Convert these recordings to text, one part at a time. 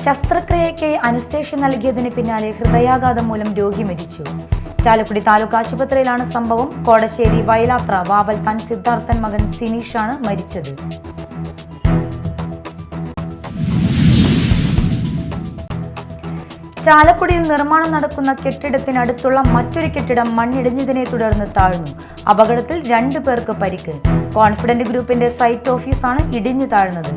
ശസ്ത്രക്രിയയ്ക്ക് അനസ്തേഷ്യ നൽകിയതിന് പിന്നാലെ ഹൃദയാഘാതം മൂലം രോഗി മരിച്ചു. ചാലക്കുടി താലൂക്ക് ആശുപത്രിയിലാണ് സംഭവം. കോടശ്ശേരി വയലാത്ര വാവൽത്താൻ സിദ്ധാർത്ഥൻ മകൻ സിനീഷാണ് മരിച്ചത്. ചാലക്കുടിയിൽ നിർമ്മാണം നടക്കുന്ന കെട്ടിടത്തിനടുത്തുള്ള മറ്റൊരു കെട്ടിടം മണ്ണിടിഞ്ഞതിനെ തുടർന്ന് താഴ്ന്നു. അപകടത്തിൽ 2 പേർക്ക് പരിക്ക്. കോൺഫിഡന്റ് ഗ്രൂപ്പിന്റെ സൈറ്റ് ഓഫീസാണ് ഇടിഞ്ഞു താഴ്ന്നത്.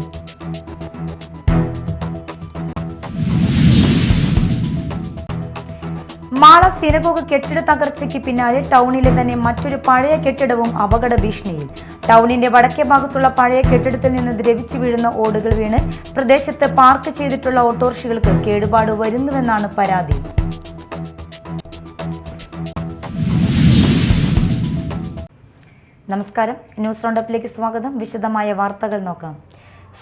മാള സിനഗോഗ് കെട്ടിട തകർച്ചയ്ക്ക് പിന്നാലെ ടൗണിലെ തന്നെ മറ്റൊരു പഴയ കെട്ടിടവും അപകട ഭീഷണിയിൽ. ടൗണിന്റെ വടക്കേ ഭാഗത്തുള്ള പഴയ കെട്ടിടത്തിൽ നിന്ന് ദ്രവിച്ചു വീഴുന്ന ഓടുകൾ വീണ് പ്രദേശത്ത് പാർക്ക് ചെയ്തിട്ടുള്ള ഓട്ടോറിക്ഷകൾക്ക് കേടുപാട് വരുന്നുവെന്നാണ് പരാതി. നമസ്കാരം, ന്യൂസ് റൗണ്ടപ്പിലേക്ക് സ്വാഗതം. വിശദമായ വാർത്തകൾ നോക്കാം.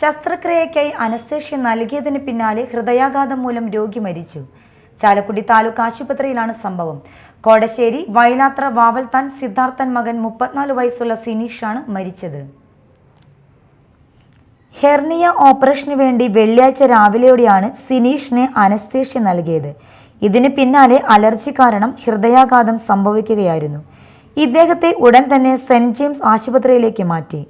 ശസ്ത്രക്രിയയ്ക്കായി അനസ്തേഷ്യ നൽകിയതിന് പിന്നാലെ ഹൃദയാഘാതം മൂലം രോഗി മരിച്ചു. ചാലക്കുടി താലൂക്ക് ആശുപത്രിയിലാണ് സംഭവം. കോടശ്ശേരി വയലാത്ര വാവൽത്താൻ സിദ്ധാർത്ഥൻ മകൻ 34 വയസ്സുള്ള സിനീഷാണ് മരിച്ചത്. ഹെർണിയ ഓപ്പറേഷന് വേണ്ടി വെള്ളിയാഴ്ച രാവിലെയോടെയാണ് സിനീഷിന് അനസ്തേഷ്യ നൽകിയത്. ഇതിന് പിന്നാലെ അലർജി കാരണം ഹൃദയാഘാതം സംഭവിക്കുകയായിരുന്നു. ഇദ്ദേഹത്തെ ഉടൻ തന്നെ സെന്റ് ജെയിംസ് ആശുപത്രിയിലേക്ക് മാറ്റി.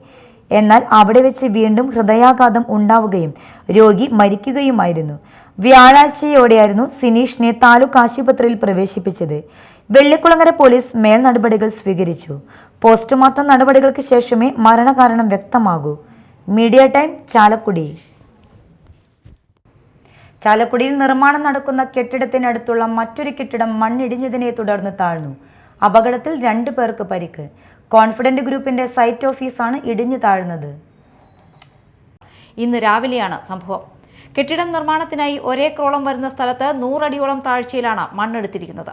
എന്നാൽ അവിടെ വെച്ച് വീണ്ടും ഹൃദയാഘാതം ഉണ്ടാവുകയും രോഗി മരിക്കുകയുമായിരുന്നു. വ്യാഴാഴ്ചയോടെയായിരുന്നു സിനീഷിനെ താലൂക്ക് ആശുപത്രിയിൽ പ്രവേശിപ്പിച്ചത്. വെള്ളിക്കുളങ്ങര പോലീസ് മേൽ നടപടികൾ സ്വീകരിച്ചു. പോസ്റ്റ്മോർട്ടം നടപടികൾക്ക് ശേഷമേ മരണകാരണം വ്യക്തമാകൂ. Media time Chalakudy. ചാലക്കുടിയിൽ നിർമ്മാണം നടക്കുന്ന കെട്ടിടത്തിനടുത്തുള്ള മറ്റൊരു കെട്ടിടം മണ്ണിടിഞ്ഞതിനെ തുടർന്ന് താഴ്ന്നു. അപകടത്തിൽ 2 പേർക്ക് പരിക്ക്. കോൺഫിഡന്റ് ഗ്രൂപ്പിന്റെ സൈറ്റ് ഓഫീസാണ് ഇടിഞ്ഞു താഴ്ന്നത്. ഇന്ന് രാവിലെയാണ് സംഭവം. കെട്ടിടം നിർമ്മാണത്തിനായി ഒരേക്കറോളം വരുന്ന സ്ഥലത്ത് 100 അടിയോളം താഴ്ചയിലാണ് മണ്ണെടുത്തിരിക്കുന്നത്.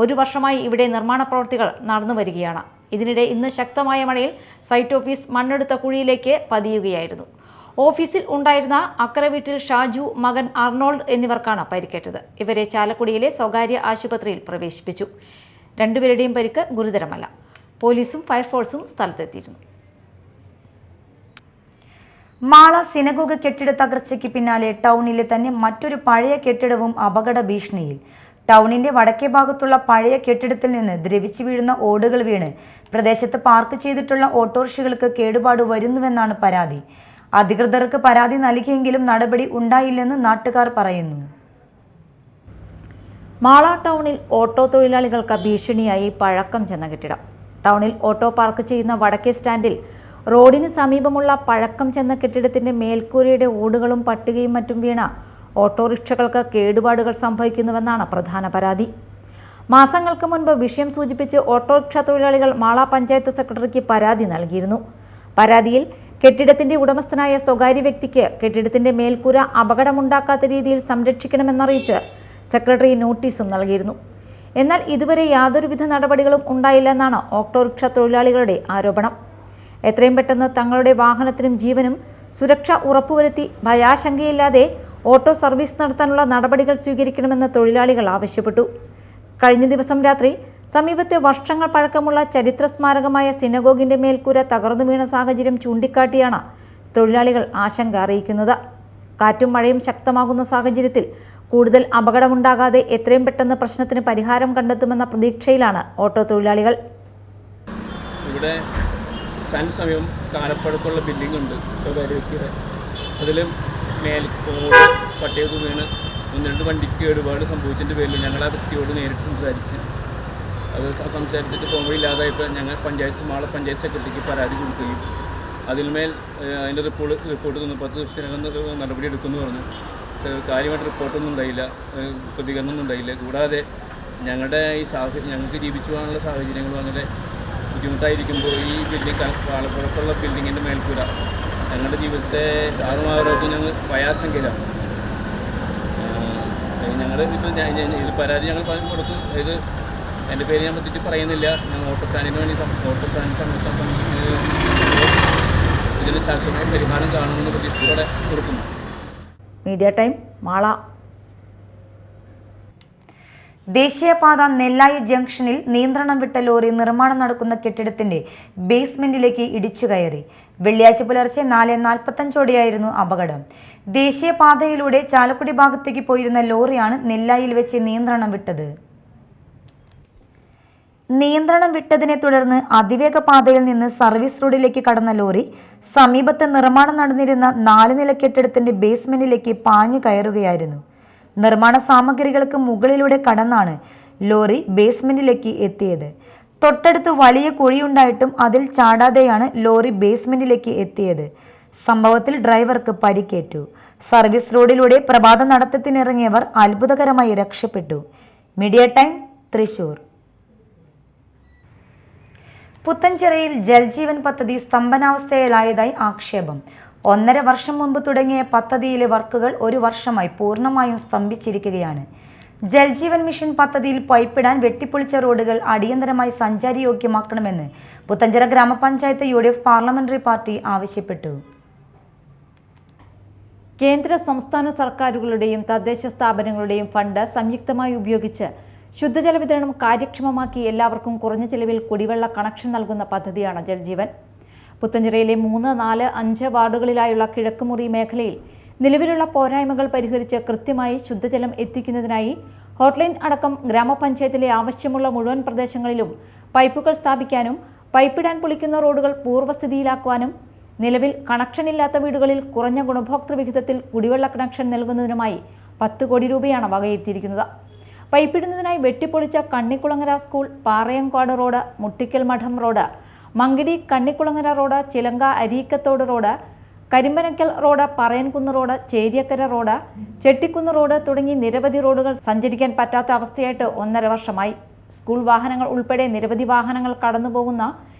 1 വർഷമായി ഇവിടെ നിർമ്മാണ പ്രവൃത്തികൾ നടന്നു വരികയാണ്. ഇതിനിടെ ഇന്ന് ശക്തമായ മഴയിൽ സൈറ്റ് ഓഫീസ് മണ്ണെടുത്ത കുഴിയിലേക്ക് പതിയുകയായിരുന്നു. ഓഫീസിൽ ഉണ്ടായിരുന്ന അക്കരെ വീട്ടിൽ ഷാജു, മകൻ അർണോൾഡ് എന്നിവർക്കാണ് പരിക്കേറ്റത്. ഇവരെ ചാലക്കുടിയിലെ സ്വകാര്യ ആശുപത്രിയിൽ പ്രവേശിപ്പിച്ചു. 2 പേരുടെയും പരിക്ക് ഗുരുതരമല്ല. പോലീസും ഫയർഫോഴ്സും സ്ഥലത്തെത്തിയിരുന്നു. മാള സിനഗോഗ് കെട്ടിട തകർച്ചയ്ക്ക് പിന്നാലെ ടൗണിലെ തന്നെ മറ്റൊരു പഴയ കെട്ടിടവും അപകട ഭീഷണിയിൽ. ടൗണിന്റെ വടക്കേ ഭാഗത്തുള്ള പഴയ കെട്ടിടത്തിൽ നിന്ന് ദ്രവിച്ചു വീഴുന്ന ഓടുകൾ വീണ് പ്രദേശത്ത് പാർക്ക് ചെയ്തിട്ടുള്ള ഓട്ടോറിക്ഷകൾക്ക് കേടുപാട് വരുന്നുവെന്നാണ് പരാതി. അധികൃതർക്ക് പരാതി നൽകിയെങ്കിലും നടപടി ഉണ്ടായില്ലെന്ന് നാട്ടുകാർ പറയുന്നു. മാള ടൗണിൽ ഓട്ടോ തൊഴിലാളികൾക്ക് ഭീഷണിയായി പഴക്കം ചെന്ന കെട്ടിടം. ടൗണിൽ ഓട്ടോ പാർക്ക് ചെയ്യുന്ന വടക്കേ സ്റ്റാൻഡിൽ റോഡിന് സമീപമുള്ള പഴക്കം ചെന്ന കെട്ടിടത്തിന്റെ മേൽക്കൂരയുടെ ഓടുകളും പട്ടികയും മറ്റും വീണ ഓട്ടോറിക്ഷകൾക്ക് കേടുപാടുകൾ സംഭവിക്കുന്നുവെന്നാണ് പ്രധാന പരാതി. മാസങ്ങൾക്ക് മുൻപ് വിഷയം സൂചിപ്പിച്ച് ഓട്ടോറിക്ഷ തൊഴിലാളികൾ മാള പഞ്ചായത്ത് സെക്രട്ടറിക്ക് പരാതി നൽകിയിരുന്നു. പരാതിയിൽ കെട്ടിടത്തിന്റെ ഉടമസ്ഥനായ സ്വകാര്യ വ്യക്തിക്ക് കെട്ടിടത്തിന്റെ മേൽക്കൂര അപകടമുണ്ടാക്കാത്ത രീതിയിൽ സംരക്ഷിക്കണമെന്നറിയിച്ച് സെക്രട്ടറി നോട്ടീസും നൽകിയിരുന്നു. എന്നാൽ ഇതുവരെ യാതൊരുവിധ നടപടികളും ഉണ്ടായില്ലെന്നാണ് ഓട്ടോറിക്ഷ തൊഴിലാളികളുടെ ആരോപണം. എത്രയും പെട്ടെന്ന് തങ്ങളുടെ വാഹനത്തിനും ജീവനും സുരക്ഷ ഉറപ്പുവരുത്തി ഭയാശങ്കയില്ലാതെ ഓട്ടോ സർവീസ് നടത്താനുള്ള നടപടികൾ സ്വീകരിക്കണമെന്ന് തൊഴിലാളികൾ ആവശ്യപ്പെട്ടു. കഴിഞ്ഞ ദിവസം രാത്രി സമീപത്തെ വർഷങ്ങൾ പഴക്കമുള്ള ചരിത്ര സ്മാരകമായ സിനഗോഗിന്റെ മേൽക്കൂര തകർന്നു വീണ സാഹചര്യം ചൂണ്ടിക്കാട്ടിയാണ് തൊഴിലാളികൾ ആശങ്ക അറിയിക്കുന്നത്. കാറ്റും മഴയും ശക്തമാകുന്ന സാഹചര്യത്തിൽ കൂടുതൽ അപകടമുണ്ടാകാതെ എത്രയും പെട്ടെന്ന് പ്രശ്നത്തിന് പരിഹാരം കണ്ടെത്തുമെന്ന പ്രതീക്ഷയിലാണ് ഓട്ടോ തൊഴിലാളികൾ. ഇവിടെ സ്റ്റാൻഡ് സമയം കാലപ്പഴക്കമുള്ള ബിൽഡിംഗ് ഉണ്ട് സ്വകാര്യ വ്യക്തിയുടെ. അതിൽ മേൽക്കോട് പട്ടയത് വീണ് 1-2 വണ്ടിക്ക് കേടുപാട് സംഭവിച്ചതിൻ്റെ പേരിൽ ഞങ്ങൾ ആ വ്യക്തിയോട് നേരിട്ട് സംസാരിച്ച് സംസാരിച്ചിട്ട് പോകുമ്പോഴില്ലാതായപ്പോൾ ഞങ്ങൾ മാള പഞ്ചായത്ത് സെക്രട്ടറിക്ക് പരാതി കൊടുക്കുകയും അതിന്മേൽ അതിൻ്റെ റിപ്പോർട്ട് 10 ദിവസത്തിനകം നടപടി എടുക്കുമെന്ന് പറഞ്ഞു. കാര്യമായിട്ട് റിപ്പോർട്ടൊന്നും ഉണ്ടായില്ല, പ്രതികരണമൊന്നും ഉണ്ടായില്ല. കൂടാതെ ഞങ്ങളുടെ ഈ ഞങ്ങൾക്ക് ജീവിച്ചു പോകാനുള്ള സാഹചര്യങ്ങളും അങ്ങനെ ബുദ്ധിമുട്ടായിരിക്കുമ്പോൾ ഈ ബിൽഡിംഗ് കാലപ്പഴക്കമുള്ള ബിൽഡിങ്ങിൻ്റെ മേൽക്കൂര ഞങ്ങളുടെ ജീവിതത്തെ ആറുമാറൊക്കെ ഞങ്ങൾ ഭയാശങ്കയിലാണ്. ഞങ്ങൾ ഇപ്പോൾ ഇത് പരാതി ഞങ്ങൾ കൊടുക്കും. ഇത് എൻ്റെ പേര് ഞാൻ പറ്റിയിട്ട് പറയുന്നില്ല. ഞങ്ങൾ ഓട്ടോ സ്റ്റാൻഡിന് വേണ്ടി ഇതിന് ശാശ്വതമായ പരിഹാരം കാണുമെന്ന് പ്രതീക്ഷയോടെ കൊടുക്കുന്നു. Media time Mala. ദേശീയപാത നെല്ലായി ജംഗ്ഷനിൽ നിയന്ത്രണം വിട്ട ലോറി നിർമ്മാണം നടക്കുന്ന കെട്ടിടത്തിന്റെ ബേസ്മെന്റിലേക്ക് ഇടിച്ചു കയറി. വെള്ളിയാഴ്ച പുലർച്ചെ 4:45 അപകടം. ദേശീയപാതയിലൂടെ ചാലക്കുടി ഭാഗത്തേക്ക് പോയിരുന്ന ലോറിയാണ് നെല്ലായിൽ വെച്ച് നിയന്ത്രണം വിട്ടത്. നിയന്ത്രണം വിട്ടതിനെ തുടർന്ന് അതിവേഗ പാതയിൽ നിന്ന് സർവീസ് റോഡിലേക്ക് കടന്ന ലോറി സമീപത്ത് നിർമ്മാണം നടന്നിരുന്ന 4 നില കെട്ടിടത്തിന്റെ ബേസ്മെന്റിലേക്ക് പാഞ്ഞു കയറുകയായിരുന്നു. നിർമ്മാണ സാമഗ്രികൾക്ക് മുകളിലൂടെ കടന്നാണ് ലോറി ബേസ്മെന്റിലേക്ക് എത്തിയത്. തൊട്ടടുത്ത് വലിയ കുഴിയുണ്ടായിട്ടും അതിൽ ചാടാതെയാണ് ലോറി ബേസ്മെന്റിലേക്ക് എത്തിയത്. സംഭവത്തിൽ ഡ്രൈവർക്ക് പരിക്കേറ്റു. സർവീസ് റോഡിലൂടെ പ്രഭാത നടത്തത്തിനിറങ്ങിയവർ അത്ഭുതകരമായി രക്ഷപ്പെട്ടു. Media time, Thrissur. പുത്തഞ്ചിറയിൽ ജൽജീവൻ പദ്ധതി സ്തംഭനാവസ്ഥയിലായതായി ആക്ഷേപം. 1.5 വർഷം മുൻപ് തുടങ്ങിയ പദ്ധതിയിലെ വർക്കുകൾ 1 വർഷമായി പൂർണ്ണമായും സ്തംഭിച്ചിരിക്കുകയാണ്. ജൽജീവൻ മിഷൻ പദ്ധതിയിൽ പൈപ്പിടാൻ വെട്ടിപ്പൊളിച്ച റോഡുകൾ അടിയന്തരമായി സഞ്ചാരയോഗ്യമാക്കണമെന്ന് പുത്തഞ്ചിറ ഗ്രാമപഞ്ചായത്ത് UDF പാർലമെന്ററി പാർട്ടി ആവശ്യപ്പെട്ടു. കേന്ദ്ര സംസ്ഥാന സർക്കാരുകളുടെയും തദ്ദേശ സ്ഥാപനങ്ങളുടെയും ഫണ്ട് സംയുക്തമായി ഉപയോഗിച്ച് ശുദ്ധജല വിതരണം കാര്യക്ഷമമാക്കി എല്ലാവർക്കും കുറഞ്ഞ ചെലവിൽ കുടിവെള്ള കണക്ഷൻ നൽകുന്ന പദ്ധതിയാണ് ജൽജീവൻ. പുത്തഞ്ചിറയിലെ 3, 4, 5 വാർഡുകളിലായുള്ള കിഴക്കുമുറി മേഖലയിൽ നിലവിലുള്ള പോരായ്മകൾ പരിഹരിച്ച് കൃത്യമായി ശുദ്ധജലം എത്തിക്കുന്നതിനായി ഹോട്ട്ലൈൻ അടക്കം ഗ്രാമപഞ്ചായത്തിലെ ആവശ്യമുള്ള മുഴുവൻ പ്രദേശങ്ങളിലും പൈപ്പുകൾ സ്ഥാപിക്കാനും പൈപ്പിടാൻ പൊളിക്കുന്ന റോഡുകൾ പൂർവ്വസ്ഥിതിയിലാക്കുവാനും നിലവിൽ കണക്ഷനില്ലാത്ത വീടുകളിൽ കുറഞ്ഞ ഗുണഭോക്തൃ വിഹിതത്തിൽ കുടിവെള്ള കണക്ഷൻ നൽകുന്നതിനുമായി 10 കോടി രൂപയാണ് വകയിരുത്തിയിരിക്കുന്നത്. പൈപ്പിടുന്നതിനായി വെട്ടിപ്പൊളിച്ച കണ്ണിക്കുളങ്ങര സ്കൂൾ, പാറയംകാട് റോഡ്, മുട്ടിക്കൽ മഠം road, Monkey D Kannikulangara road, Chilanka Areekkathodu road, Karimpanakkal road, Parayankunnu road, Cheriyakkara road, Chettikkunnu road തുടങ്ങി നിരവധി റോഡുകൾ സഞ്ചരിക്കാൻ പറ്റാത്ത അവസ്ഥയായിട്ട് 1.5 വർഷമായി. സ്കൂൾ വാഹനങ്ങൾ ഉൾപ്പെടെ നിരവധി വാഹനങ്ങൾ കടന്നുപോകുന്ന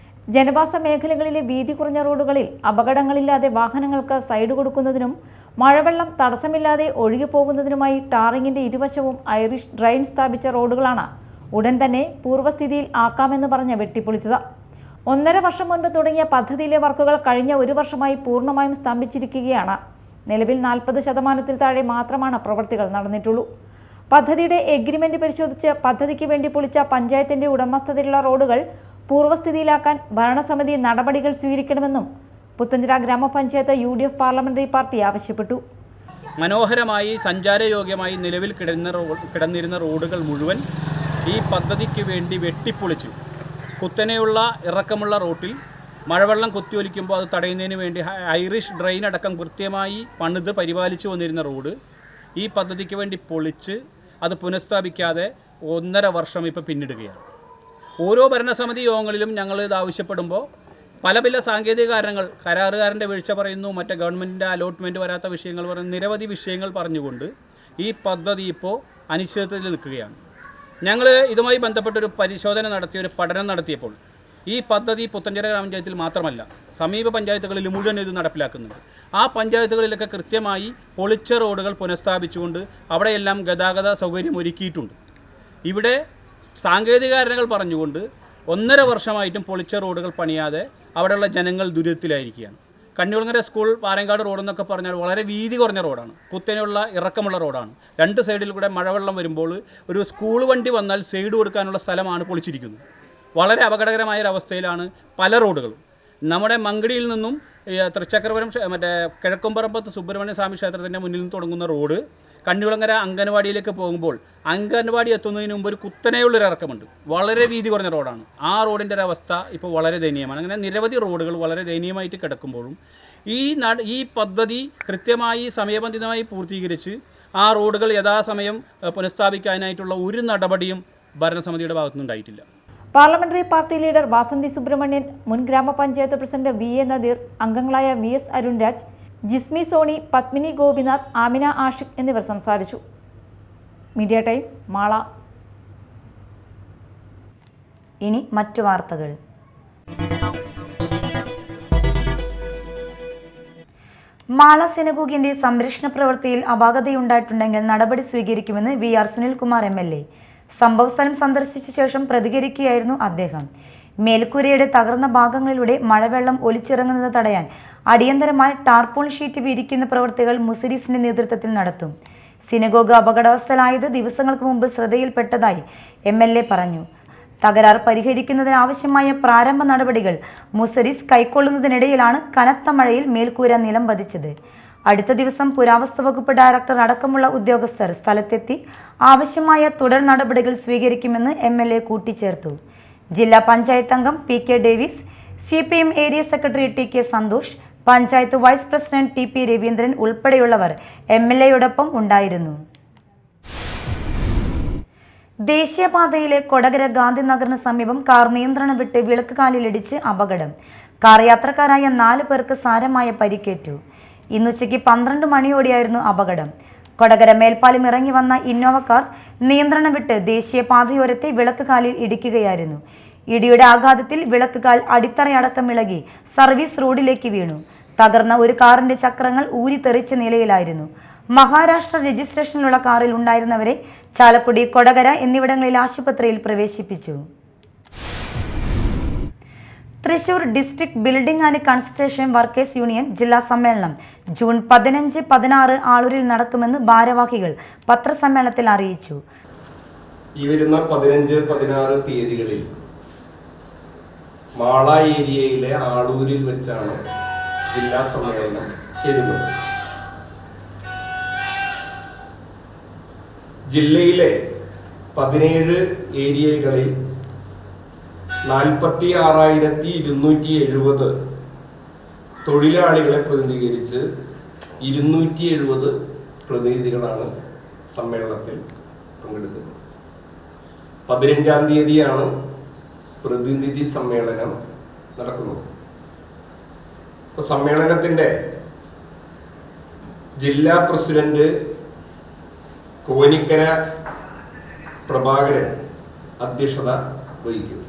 ജനവാസ മേഖലകളിലെ വീതി കുറഞ്ഞ റോഡുകളിൽ അപകടങ്ങളില്ലാതെ വാഹനങ്ങൾക്ക് സൈഡ് കൊടുക്കുന്നതിനും മഴവെള്ളം തടസ്സമില്ലാതെ ഒഴുകിപ്പോകുന്നതിനുമായി ടാറിങ്ങിന്റെ ഇരുവശവും ഐറിഷ് ഡ്രെയിൻ സ്ഥാപിച്ച റോഡുകളാണ് ഉടൻ തന്നെ പൂർവ്വസ്ഥിതിയിൽ ആക്കാമെന്ന് പറഞ്ഞ് വെട്ടിപ്പൊളിച്ചത്. 1.5 വർഷം മുൻപ് തുടങ്ങിയ പദ്ധതിയിലെ വർക്കുകൾ കഴിഞ്ഞ 1 വർഷമായി പൂർണ്ണമായും സ്തംഭിച്ചിരിക്കുകയാണ്. നിലവിൽ 40% താഴെ മാത്രമാണ് പ്രവൃത്തികൾ നടന്നിട്ടുള്ളൂ. പദ്ധതിയുടെ എഗ്രിമെന്റ് പരിശോധിച്ച് പദ്ധതിക്ക് വേണ്ടി പൊളിച്ച പഞ്ചായത്തിന്റെ ഉടമസ്ഥതയിലുള്ള റോഡുകൾ പൂർവ്വസ്ഥിതിയിലാക്കാൻ ഭരണസമിതി നടപടികൾ സ്വീകരിക്കണമെന്നും പുത്തഞ്ചിറ ഗ്രാമപഞ്ചായത്ത് UDF പാർലമെന്ററി പാർട്ടി ആവശ്യപ്പെട്ടു. മനോഹരമായി സഞ്ചാരയോഗ്യമായി നിലവിൽ കിടന്നിരുന്ന റോഡുകൾ മുഴുവൻ ഈ പദ്ധതിക്ക് വേണ്ടി വെട്ടിപ്പൊളിച്ചു. കുത്തനെയുള്ള ഇറക്കമുള്ള റോട്ടിൽ മഴവെള്ളം കുത്തിയൊലിക്കുമ്പോൾ അത് തടയുന്നതിന് വേണ്ടി ഐറിഷ് ഡ്രെയിൻ അടക്കം കൃത്യമായി പണിത് പരിപാലിച്ചു വന്നിരുന്ന റോഡ് ഈ പദ്ധതിക്ക് വേണ്ടി പൊളിച്ച് അത് പുനഃസ്ഥാപിക്കാതെ 1.5 വർഷം ഇപ്പോൾ പിന്നിടുകയാണ്. ഓരോ ഭരണസമിതി യോഗങ്ങളിലും ഞങ്ങൾ ഇത് ആവശ്യപ്പെടുമ്പോൾ പല സാങ്കേതിക കാരണങ്ങൾ, കരാറുകാരൻ്റെ വീഴ്ച പറയുന്നു, മറ്റേ ഗവൺമെൻറ്റിൻ്റെ അലോട്ട്മെൻറ്റ് വരാത്ത വിഷയങ്ങൾ പറയുന്നു, നിരവധി വിഷയങ്ങൾ പറഞ്ഞുകൊണ്ട് ഈ പദ്ധതി ഇപ്പോൾ അനിശ്ചിതത്വത്തിൽ നിൽക്കുകയാണ്. ഞങ്ങൾ ഇതുമായി ബന്ധപ്പെട്ടൊരു പരിശോധന ഒരു പഠനം നടത്തിയപ്പോൾ ഈ പദ്ധതി പുത്തഞ്ചിറ ഗ്രാമപഞ്ചായത്തിൽ മാത്രമല്ല സമീപ പഞ്ചായത്തുകളിൽ മുഴുവൻ ഇത് നടപ്പിലാക്കുന്നുണ്ട്. ആ പഞ്ചായത്തുകളിലൊക്കെ കൃത്യമായി പൊളിച്ച റോഡുകൾ പുനഃസ്ഥാപിച്ചുകൊണ്ട് അവിടെയെല്ലാം ഗതാഗത സൗകര്യം ഒരുക്കിയിട്ടുണ്ട്. ഇവിടെ സാങ്കേതിക കാരണങ്ങൾ പറഞ്ഞുകൊണ്ട് 1.5 വർഷമായിട്ടും പൊളിച്ച റോഡുകൾ പണിയാതെ അവിടെയുള്ള ജനങ്ങൾ ദുരിതത്തിലായിരിക്കുകയാണ്. കണ്ണിക്കുളങ്ങര സ്കൂൾ, പാറയംകാട് റോഡെന്നൊക്കെ പറഞ്ഞാൽ വളരെ വീതി കുറഞ്ഞ റോഡാണ്, കുത്തനെയുള്ള ഇറക്കമുള്ള റോഡാണ്. 2 സൈഡിൽ കൂടെ മഴവെള്ളം വരുമ്പോൾ ഒരു സ്കൂൾ വണ്ടി വന്നാൽ സൈഡ് കൊടുക്കാനുള്ള സ്ഥലമാണ് പൊളിച്ചിരിക്കുന്നത്. വളരെ അപകടകരമായൊരവസ്ഥയിലാണ് പല റോഡുകളും. നമ്മുടെ മങ്കിടിയിൽ നിന്നും തൃച്ചക്രപുരം മറ്റേ കിഴക്കുംപറമ്പത്ത് സുബ്രഹ്മണ്യ സ്വാമി ക്ഷേത്രത്തിൻ്റെ മുന്നിൽ നിന്ന് തുടങ്ങുന്ന റോഡ് കണ്ണിക്കുളങ്ങര അംഗൻവാടിയിലേക്ക് പോകുമ്പോൾ അംഗൻവാടി എത്തുന്നതിന് മുമ്പ് ഒരു കുത്തനെയുള്ളൊരു ഇറക്കമുണ്ട്. വളരെ വീതി കുറഞ്ഞ റോഡാണ്. ആ റോഡിൻ്റെ ഒരു അവസ്ഥ ഇപ്പോൾ വളരെ ദയനീയമാണ്. അങ്ങനെ നിരവധി റോഡുകൾ വളരെ ദയനീയമായിട്ട് കിടക്കുമ്പോഴും ഈ പദ്ധതി കൃത്യമായി സമയബന്ധിതമായി പൂർത്തീകരിച്ച് ആ റോഡുകൾ യഥാസമയം പുനഃസ്ഥാപിക്കാനായിട്ടുള്ള ഒരു നടപടിയും ഭരണസമിതിയുടെ ഭാഗത്തുനിന്നുണ്ടായിട്ടില്ല. Parliamentary party leader Vasanthi Subrahmanian, മുൻ ഗ്രാമപഞ്ചായത്ത് പ്രസിഡന്റ് VA നദീർ, അംഗങ്ങളായ VS അരുൺരാജ്, ജിസ്മി സോണി, പത്മിനി ഗോപിനാഥ്, ആമിന ആഷിഖ് എന്നിവർ സംസാരിച്ചു. Media time, Mala. ഇനി മറ്റു വാർത്തകൾ. മാള സിനഗോഗിന്റെ സംരക്ഷണ പ്രവൃത്തിയിൽ അപാകതയുണ്ടായിട്ടുണ്ടെങ്കിൽ നടപടി സ്വീകരിക്കുമെന്ന് VR സുനിൽകുമാർ MLA. സംഭവസ്ഥലം സന്ദർശിച്ച ശേഷം പ്രതികരിക്കുകയായിരുന്നു അദ്ദേഹം. മേൽക്കൂരയുടെ തകർന്ന ഭാഗങ്ങളിലൂടെ മഴവെള്ളം ഒലിച്ചിറങ്ങുന്നത് തടയാൻ അടിയന്തരമായി ടാർപോൾ ഷീറ്റ് വിരിക്കുന്ന പ്രവൃത്തികൾ മുസിരീസിന്റെ നേതൃത്വത്തിൽ നടത്തും. സിനഗോഗ് അപകടാവസ്ഥയിലായത് ദിവസങ്ങൾക്ക് മുമ്പ് ശ്രദ്ധയിൽപ്പെട്ടതായി MLA പറഞ്ഞു. തകരാർ പരിഹരിക്കുന്നതിനാവശ്യമായ പ്രാരംഭ നടപടികൾ മുസരിസ് കൈക്കൊള്ളുന്നതിനിടയിലാണ് കനത്ത മഴയിൽ മേൽക്കൂര നിലം പതിച്ചത്. അടുത്ത ദിവസം പുരാവസ്തു വകുപ്പ് ഡയറക്ടർ അടക്കമുള്ള ഉദ്യോഗസ്ഥർ സ്ഥലത്തെത്തി ആവശ്യമായ തുടർ നടപടികൾ സ്വീകരിക്കുമെന്ന് MLA കൂട്ടിച്ചേർത്തു. ജില്ലാ പഞ്ചായത്ത് അംഗം PK Davis, CPM area secretary TK Santhosh, panchayat vice president TP Raveendran ഉൾപ്പെടെയുള്ളവർ MLAയോടൊപ്പം ഉണ്ടായിരുന്നു. ദേശീയപാതയിലെ കൊടകര ഗാന്ധിനഗറിന് സമീപം കാർ നിയന്ത്രണം വിട്ട് വിളക്ക് കാലിലിടിച്ച് അപകടം. കാർ യാത്രക്കാരായ 4 പേർക്ക് സാരമായ പരിക്കേറ്റു. ഇന്നുച്ചയ്ക്ക് 12 മണിയോടെയായിരുന്നു അപകടം. കൊടകര മേൽപ്പാലം ഇറങ്ങി വന്ന ഇന്നോവ കാർ നിയന്ത്രണം വിട്ട് ദേശീയപാതയോരത്തെ വിളക്ക് കാലിൽ ഇടിക്കുകയായിരുന്നു. ഇടിയുടെ ആഘാതത്തിൽ വിളക്ക് കാൽ അടിത്തറയടക്കം ഇളകി സർവീസ് റോഡിലേക്ക് വീണു. തകർന്ന ഒരു കാറിന്റെ ചക്രങ്ങൾ ഊരിത്തെറിച്ച നിലയിലായിരുന്നു. മഹാരാഷ്ട്ര രജിസ്ട്രേഷനിലുള്ള കാറിൽ ഉണ്ടായിരുന്നവരെ ചാലക്കുടി, കൊടകര എന്നിവിടങ്ങളിൽ ആശുപത്രിയിൽ പ്രവേശിപ്പിച്ചു. Thrissur district building and construction workers union ജില്ലാ സമ്മേളനം ജൂൺ 15, 16 ആളൂരിൽ നടക്കുമെന്ന് ഭാരവാഹികൾ പത്രസമ്മേളനത്തിൽ അറിയിച്ചു. ഈ വരുന്ന 15, 16 തീയതികളിൽ മാള ഏരിയയിലെ ആളൂരിൽ വെച്ചാണ് ജില്ലാ സമ്മേളനം ചേരുന്നത്. ജില്ലയിലെ 17 ഏരിയകളിൽ 46,270 തൊഴിലാളികളെ പ്രതിനിധീകരിച്ച് 270 പ്രതിനിധികളാണ് സമ്മേളനത്തിൽ പങ്കെടുക്കുന്നത്. 15-ാം തീയതിയാണ് പ്രതിനിധി സമ്മേളനം നടക്കുന്നത്. അപ്പോൾ സമ്മേളനത്തിൻ്റെ ജില്ലാ പ്രസിഡന്റ് കോനിക്കര പ്രഭാകരൻ അധ്യക്ഷത വഹിക്കും.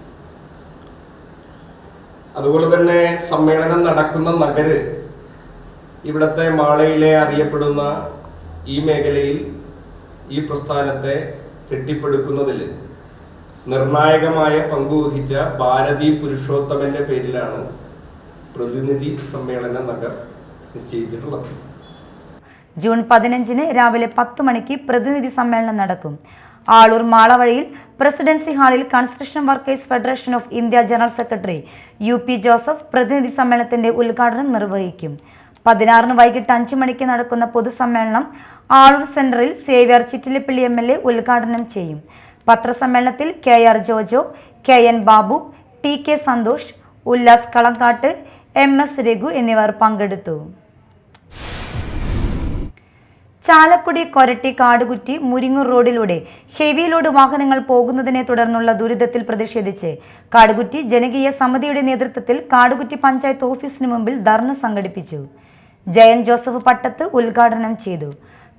അതുപോലെ തന്നെ സമ്മേളനം നടക്കുന്ന നഗര് ഇവിടുത്തെ മാളയിലെ അറിയപ്പെടുന്ന ഈ മേഖലയിൽ ഈ പ്രസ്ഥാനത്തെ കെട്ടിപ്പടുക്കുന്നതിൽ നിർണായകമായ പങ്കുവഹിച്ച ഭാരതി പുരുഷോത്തമന്റെ പേരിലാണ് പ്രതിനിധി സമ്മേളന നഗർ നിശ്ചയിച്ചിട്ടുള്ളത്. ജൂൺ 15 രാവിലെ 10 മണിക്ക് പ്രതിനിധി സമ്മേളനം നടക്കും. ആളൂർ മാള വഴിയിൽ പ്രസിഡൻസി ഹാളിൽ construction workers federation of India general secretary UP Joseph പ്രതിനിധി സമ്മേളനത്തിന്റെ ഉദ്ഘാടനം നിർവഹിക്കും. 16 വൈകിട്ട് 5 മണിക്ക് നടക്കുന്ന പൊതുസമ്മേളനം ആളൂർ സെന്ററിൽ സേവ്യർ ചിറ്റിലപ്പള്ളി MLA ഉദ്ഘാടനം ചെയ്യും. പത്രസമ്മേളനത്തിൽ KR Jojo, KN Babu, TK Santhosh, Ullas കളങ്കാട്ട്, MS Raghu എന്നിവർ പങ്കെടുത്തു. ചാലക്കുടി കൊരട്ടി കാടുകുറ്റി മുരിങ്ങൂർ റോഡിലൂടെ ഹെവി ലോഡ് വാഹനങ്ങൾ പോകുന്നതിനെ തുടർന്നുള്ള ദുരിതത്തിൽ പ്രതിഷേധിച്ച് കാടുകുറ്റി ജനകീയ സമിതിയുടെ നേതൃത്വത്തിൽ കാടുകുറ്റി പഞ്ചായത്ത് ഓഫീസിന് മുമ്പിൽ ധർണ സംഘടിപ്പിച്ചു. ജയൻ ജോസഫ് പട്ടത്ത് ഉദ്ഘാടനം ചെയ്തു.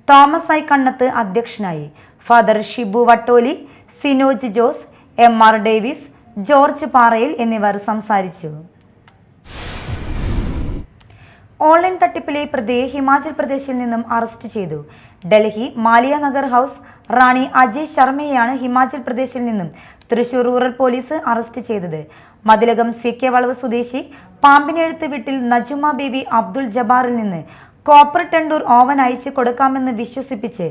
തോമസ് ഐ കണ്ണത്ത് അധ്യക്ഷനായി. Father Shibu Vattoli, Sinoj Jose, MR Davis, George പാറയിൽ എന്നിവർ സംസാരിച്ചു. ഓൺലൈൻ തട്ടിപ്പിലെ പ്രതിയെ ഹിമാചൽ പ്രദേശിൽ നിന്നും അറസ്റ്റ് ചെയ്തു. ഡൽഹി മാലിയ നഗർ ഹൗസ് റാണി അജയ് ശർമ്മയെയാണ് ഹിമാചൽ പ്രദേശിൽ നിന്നും തൃശൂർ റൂറൽ പോലീസ് അറസ്റ്റ് ചെയ്തത്. മതിലകം CK വളവ് സ്വദേശി പാമ്പിനെഴുത്ത് വീട്ടിൽ നജുമ ബേബി അബ്ദുൾ ജബ്ബാറിൽ നിന്ന് കോപ്പർ ടെണ്ടൂർ ഓവൻ അയച്ചു കൊടുക്കാമെന്ന് വിശ്വസിപ്പിച്ച്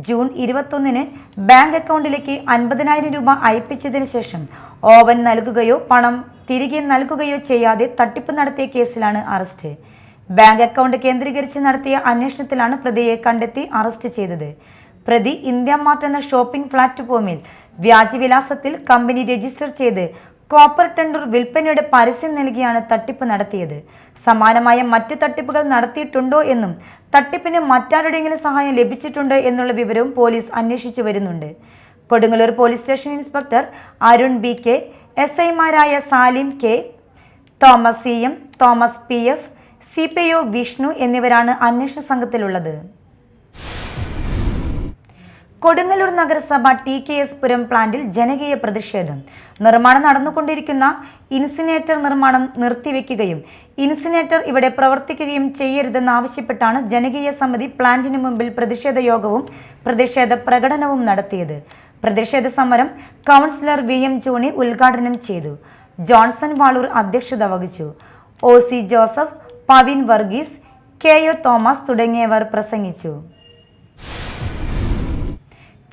ജൂൺ 21 ബാങ്ക് അക്കൗണ്ടിലേക്ക് 50,000 രൂപ അയപ്പിച്ചതിന് ശേഷം ഓവൻ നൽകുകയോ പണം തിരികെ നൽകുകയോ ചെയ്യാതെ തട്ടിപ്പ് നടത്തിയ കേസിലാണ് അറസ്റ്റ്. ബാങ്ക് അക്കൗണ്ട് കേന്ദ്രീകരിച്ച് നടത്തിയ അന്വേഷണത്തിലാണ് പ്രതിയെ കണ്ടെത്തി അറസ്റ്റ് ചെയ്തത്. പ്രതി ഇന്ത്യ മാർട്ട് എന്ന ഷോപ്പിംഗ് പ്ലാറ്റ്ഫോമിൽ വ്യാജവിലാസത്തിൽ കമ്പനി രജിസ്റ്റർ ചെയ്ത് കോപ്പർ ടെണ്ടൂർ വിൽപ്പനയുടെ പരസ്യം നൽകിയാണ് തട്ടിപ്പ് നടത്തിയത്. സമാനമായ മറ്റ് തട്ടിപ്പുകൾ നടത്തിയിട്ടുണ്ടോ എന്നും തട്ടിപ്പിന് മറ്റാരുടെയെങ്കിലും സഹായം ലഭിച്ചിട്ടുണ്ടോ എന്നുള്ള വിവരവും പോലീസ് അന്വേഷിച്ചു വരുന്നുണ്ട്. Kodungallur police station inspector Arun BK, SI മാരായ Salim K, Thomas CM, Thomas PF, CPO Vishnu എന്നിവരാണ് അന്വേഷണ സംഘത്തിലുള്ളത്. കൊടുങ്ങല്ലൂർ നഗരസഭ TKS പുരം പ്ലാന്റിൽ ജനകീയ പ്രതിഷേധം. നിർമ്മാണം നടന്നുകൊണ്ടിരിക്കുന്ന ഇൻസിനേറ്റർ നിർമ്മാണം നിർത്തിവെക്കുകയും ഇൻസിനേറ്റർ ഇവിടെ പ്രവർത്തിക്കുകയും ചെയ്യരുതെന്നാവശ്യപ്പെട്ടാണ് ജനകീയ സമിതി പ്ലാന്റിന് മുമ്പിൽ പ്രതിഷേധ യോഗവും പ്രതിഷേധ പ്രകടനവും നടത്തിയത്. പ്രതിഷേധ സമരം കൗൺസിലർ VM ജോണി ഉദ്ഘാടനം ചെയ്തു. ജോൺസൺ വാളൂർ അധ്യക്ഷത വഹിച്ചു. OC Joseph, Pavin Varghese, KO Thomas തുടങ്ങിയവർ പ്രസംഗിച്ചു.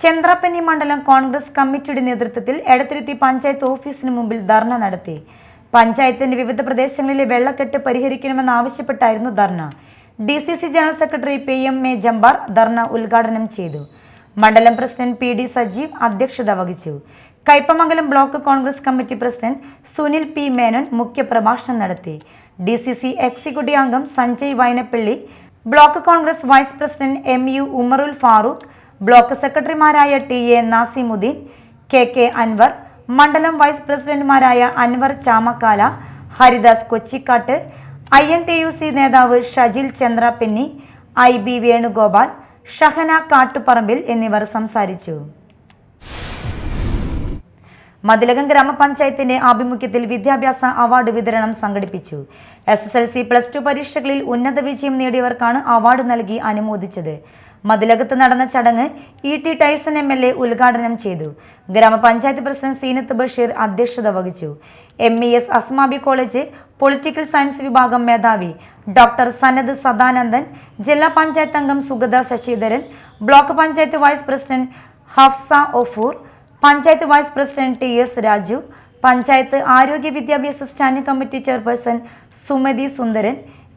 ചന്ദ്രപ്പന്നി മണ്ഡലം കോൺഗ്രസ് കമ്മിറ്റിയുടെ നേതൃത്വത്തിൽ എടത്തിരുത്തി പഞ്ചായത്ത് ഓഫീസിന് മുമ്പിൽ ധർണ നടത്തി. പഞ്ചായത്തിന്റെ വിവിധ പ്രദേശങ്ങളിലെ വെള്ളക്കെട്ട് പരിഹരിക്കണമെന്നാവശ്യപ്പെട്ടായിരുന്നു dharna. DCC general secretary PM.A. Jambar dharna ഉദ്ഘാടനം ചെയ്തു. മണ്ഡലം പ്രസിഡന്റ് PD. സജീവ് അധ്യക്ഷത വഹിച്ചു. Kaipamangalam block Congress committee president Sunil P. Menon മുഖ്യപ്രഭാഷണം നടത്തി. DCC എക്സിക്യൂട്ടീവ് അംഗം Sanjay Vainappally, block Congress vice president MU Umarul Farooq, block സെക്രട്ടറിമാരായ TA. നാസിമുദ്ദീൻ, KK. അൻവർ, മണ്ഡലം വൈസ് പ്രസിഡന്റുമാരായ അൻവർ ചാമക്കാല, ഹരിദാസ് കൊച്ചിക്കാട്ട്, INTUC നേതാവ് ഷജിൽ ചന്ദ്രപ്പന്നി, IB. വേണുഗോപാൽ, ഷഹന കാട്ടുപറമ്പിൽ എന്നിവർ സംസാരിച്ചു. മതിലകം ഗ്രാമപഞ്ചായത്തിന്റെ ആഭിമുഖ്യത്തിൽ വിദ്യാഭ്യാസ അവാർഡ് വിതരണം സംഘടിപ്പിച്ചു. SSLC+2 പരീക്ഷകളിൽ ഉന്നത വിജയം നേടിയവർക്കാണ് അവാർഡ് നൽകി അനുമോദിച്ചത്. മതിലകത്ത് നടന്ന ചടങ്ങ് E.T. ടൈസൺ MLA ഉദ്ഘാടനം ചെയ്തു. ഗ്രാമപഞ്ചായത്ത് പ്രസിഡന്റ് സീനത്ത് ബഷീർ അധ്യക്ഷത വഹിച്ചു. MES Asmabi college political science വിഭാഗം മേധാവി ഡോക്ടർ സനദ് സദാനന്ദൻ, ജില്ലാ പഞ്ചായത്ത് അംഗം Sugatha Sasidharan, block panchayat vice president Hafsa Ofoor, panchayat vice president TS. Raju, panchayat ആരോഗ്യ വിദ്യാഭ്യാസ standing committee chairperson Sumathi Sundaran,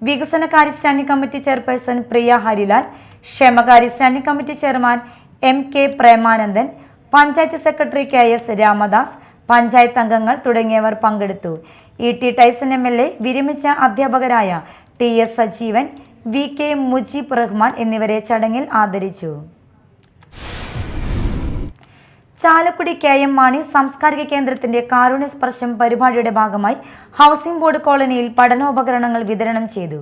വികസനകാര്യ standing committee chairperson Priya Harilal, ക്ഷേമകാര്യ standing committee chairman MK. Premanandan, panchayat secretary KS. Ramadas, panchayat അംഗങ്ങൾ തുടങ്ങിയവർ പങ്കെടുത്തു. E.T. ടൈസൺ MLA, വിരമിച്ച അധ്യാപകരായ TS. സജീവൻ, VK. മുജീബ് റഹ്മാൻ എന്നിവരെ ചടങ്ങിൽ ആദരിച്ചു. ചാലക്കുടി KM മാണി സാംസ്കാരിക കേന്ദ്രത്തിന്റെ കാരുണ്യ സ്പർശം പരിപാടിയുടെ ഭാഗമായി ഹൗസിംഗ് ബോർഡ് കോളനിയിൽ പഠനോപകരണങ്ങൾ വിതരണം ചെയ്തു.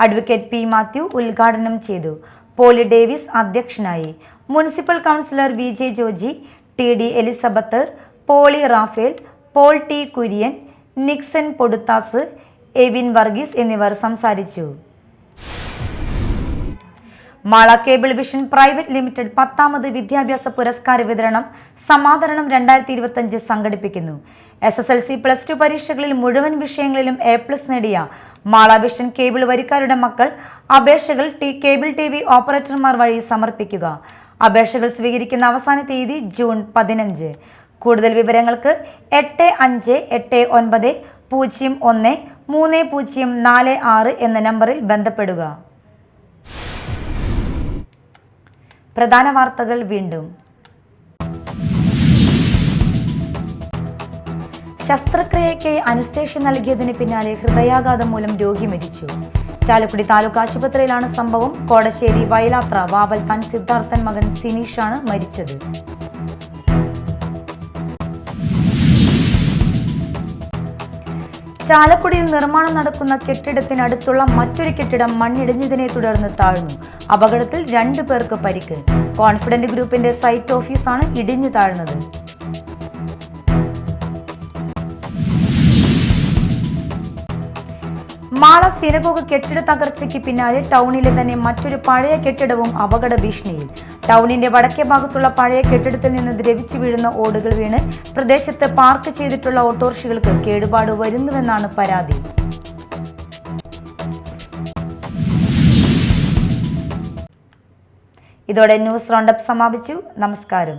Advocate P. മാത്യു ഉദ്ഘാടനം ചെയ്തു. പോളി ഡേവിസ് അധ്യക്ഷനായി. Municipal councillor VJ Joji, TD. Elizabeth, Poly Raphael, Paul T. Kurian, Nixon Poduthas, Evin Varghese എന്നിവർ സംസാരിച്ചു. Mala cable vision private limited 10ാമത് വിദ്യാഭ്യാസ പുരസ്കാര വിതരണം സമാദരണം 2025 സംഘടിപ്പിക്കുന്നു. SSLC+2 പരീക്ഷകളിൽ മുഴുവൻ വിഷയങ്ങളിലും A+ നേടിയ മാള വിഷൻ കേബിൾ വരിക്കാരുടെ മക്കൾ അപേക്ഷകൾ കേബിൾ TV ഓപ്പറേറ്റർമാർ വഴി സമർപ്പിക്കുക. അപേക്ഷകൾ സ്വീകരിക്കുന്ന അവസാന തീയതി ജൂൺ 15. കൂടുതൽ വിവരങ്ങൾക്ക് 8589013046 എന്ന നമ്പറിൽ ബന്ധപ്പെടുക. പ്രധാന വാർത്തകൾ വീണ്ടും. ശസ്ത്രക്രിയയ്ക്ക് അനസ്തേഷ്യ നൽകിയതിന് പിന്നാലെ ഹൃദയാഘാതം മൂലം രോഗി മരിച്ചു. ചാലക്കുടി താലൂക്ക് ആശുപത്രിയിലാണ് സംഭവം. കോടശ്ശേരി വയലാത്ര വാവൽത്താൻ സിദ്ധാർത്ഥൻ മകൻ സിനീഷാണ് മരിച്ചത്. ചാലക്കുടിയിൽ നിർമ്മാണം നടക്കുന്ന കെട്ടിടത്തിനടുത്തുള്ള മറ്റൊരു കെട്ടിടം മണ്ണിടിഞ്ഞതിനെ തുടർന്ന് താഴ്ന്നു. അപകടത്തിൽ 2 പേർക്ക് പരിക്ക്. കോൺഫിഡന്റ് ഗ്രൂപ്പിന്റെ സൈറ്റ് ഓഫീസാണ് ഇടിഞ്ഞു താഴ്ന്നത്. മാള സിനഗോഗ് കെട്ടിട തകർച്ചയ്ക്ക് പിന്നാലെ ടൗണിലെ തന്നെ മറ്റൊരു പഴയ കെട്ടിടവും അപകട ഭീഷണിയിൽ. ടൗണിന്റെ വടക്കേ ഭാഗത്തുള്ള പഴയ കെട്ടിടത്തിൽ നിന്ന് ദ്രവിച്ചു വീഴുന്ന ഓടുകൾ വീണ് പ്രദേശത്ത് പാർക്ക് ചെയ്തിട്ടുള്ള ഓട്ടോറിക്ഷകൾക്ക് കേടുപാട് വരുന്നുവെന്നാണ് പരാതി. ഇതോടെ ന്യൂസ് റൗണ്ടപ്പ് സമാപിച്ചു. നമസ്കാരം.